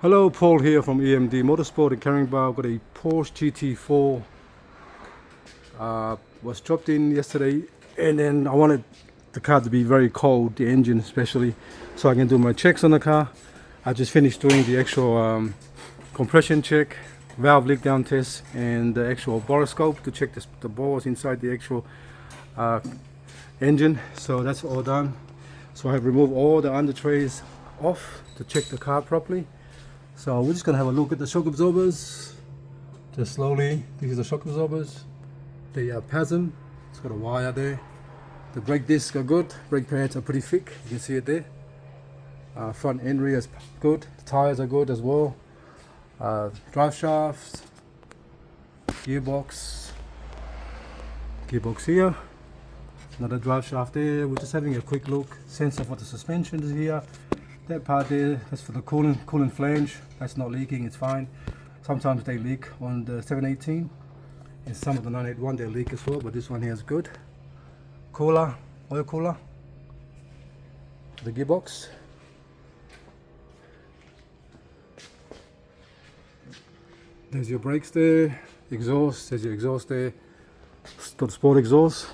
Hello, Paul here from EMD Motor Sport in Caringbah. I've got a Porsche GT4. Was dropped in yesterday, and then I wanted the car to be very cold, the engine especially, so I can do my checks on the car. I just finished doing the actual compression check, valve leak down test, and the actual Borescope to check the bores inside the actual engine. So that's all done. So I have removed all the undertrays off to check the car properly. So we're just gonna have a look at the shock absorbers, just slowly. These are the shock absorbers. They are PASM. It's got a wire there. The brake discs are good. Brake pads are pretty thick. You can see it there. Front end rear is good. The tires are good as well. Drive shafts, gearbox here. Another drive shaft there. We're just having a quick look. Sensor for the suspension is here. That part there, that's for the coolant flange. That's not leaking, it's fine. Sometimes they leak on the 718, and some of the 981 they leak as well, but this one here is good. Cooler, oil cooler. The gearbox. There's your brakes there. Exhaust, there's your exhaust there. Got sport exhaust.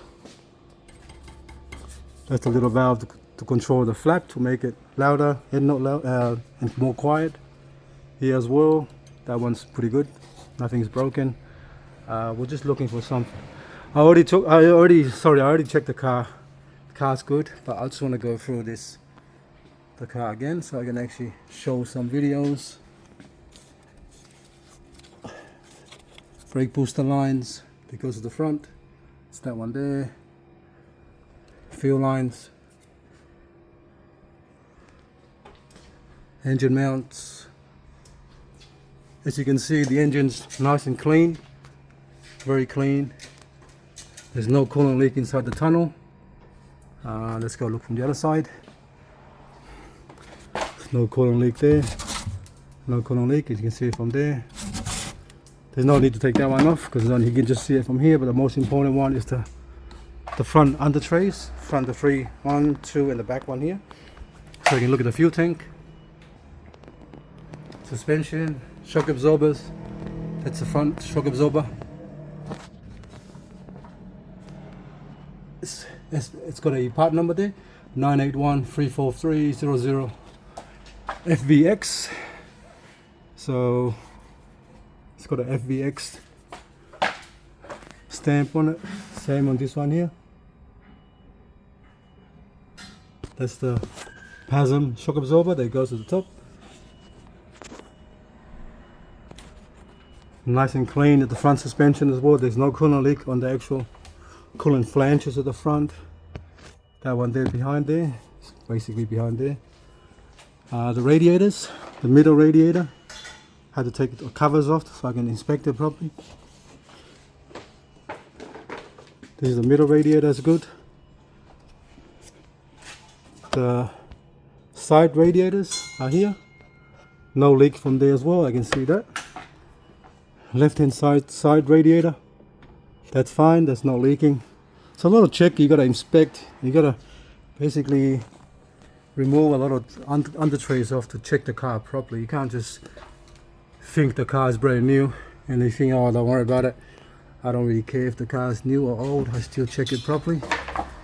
That's the little valve to control the flap to make it louder and not loud and more quiet. Here as well, that one's pretty good. Nothing's broken. We're just looking for something. I already checked the car. The car's good, but I just want to go through the car again so I can actually show some videos. Brake booster lines that goes to the front. It's that one there. Fuel lines. Engine mounts. As you can see, the engine's nice and clean, very clean. There's no coolant leak inside the tunnel. Let's go look from the other side. No coolant leak there. No coolant leak, as you can see it from there. There's no need to take that one off because you can just see it from here. But the most important one is the front under trays, front the three, 1, 2, and the back one here. So you can look at the fuel tank. Suspension, shock absorbers, that's the front shock absorber. It's got a part number there, 981-343-00 FVX. So it's got a FVX stamp on it, same on this one here. That's the PASM shock absorber that goes to the top. Nice and clean at the front suspension as well. There's no coolant leak on the actual coolant flanges at the front. That one there behind there, it's basically behind there. The radiators, the middle radiator, had to take the covers off so I can inspect it properly. This is the middle radiator, that's good. The side radiators are here. No leak from there as well, I can see that. Left hand side radiator, that's fine, that's not leaking. So a lot of check you gotta inspect. You gotta basically remove a lot of undertrays off to check the car properly. You can't just think the car is brand new and you think, oh, don't worry about it. I don't really care if the car is new or old. I still check it properly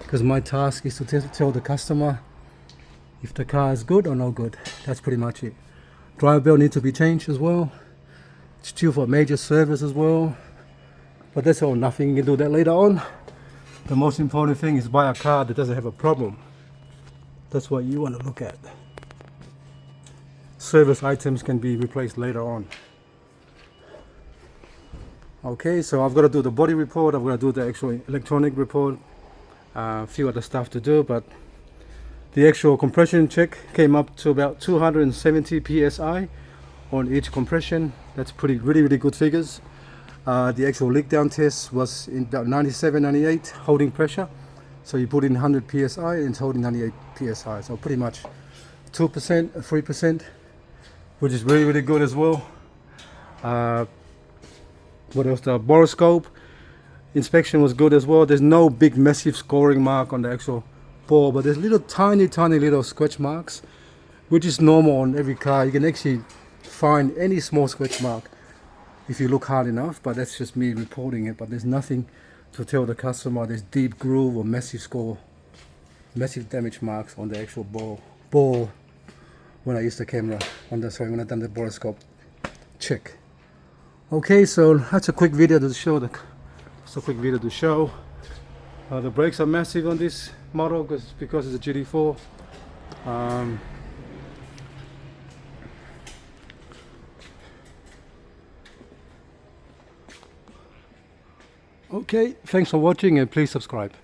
because my task is to tell the customer if the car is good or no good. That's pretty much it. Drive belt needs to be changed as well. It's due for major service as well, but that's all nothing. You can do that later on. The most important thing is buy a car that doesn't have a problem. That's what you want to look at. Service items can be replaced later on. Okay, so I've got to do the body report. I've got to do the actual electronic report. A few other stuff to do, but the actual compression check came up to about 270 psi on each compression. That's really good figures. The actual leak down test was in about 97, 98 holding pressure. So you put in 100 psi and it's holding 98 psi. So pretty much 2%, 3%, which is really good as well. What else? The Borescope inspection was good as well. There's no big massive scoring mark on the actual bore, but there's little tiny little scratch marks, which is normal on every car. You can actually find any small scratch mark if you look hard enough, but that's just me reporting it. But there's nothing to tell the customer there's deep groove or massive damage marks on the actual ball when I use the camera when I done the Borescope check. Okay, so that's a quick video to show the brakes are massive on this model because it's a GT4. Okay, thanks for watching and please subscribe.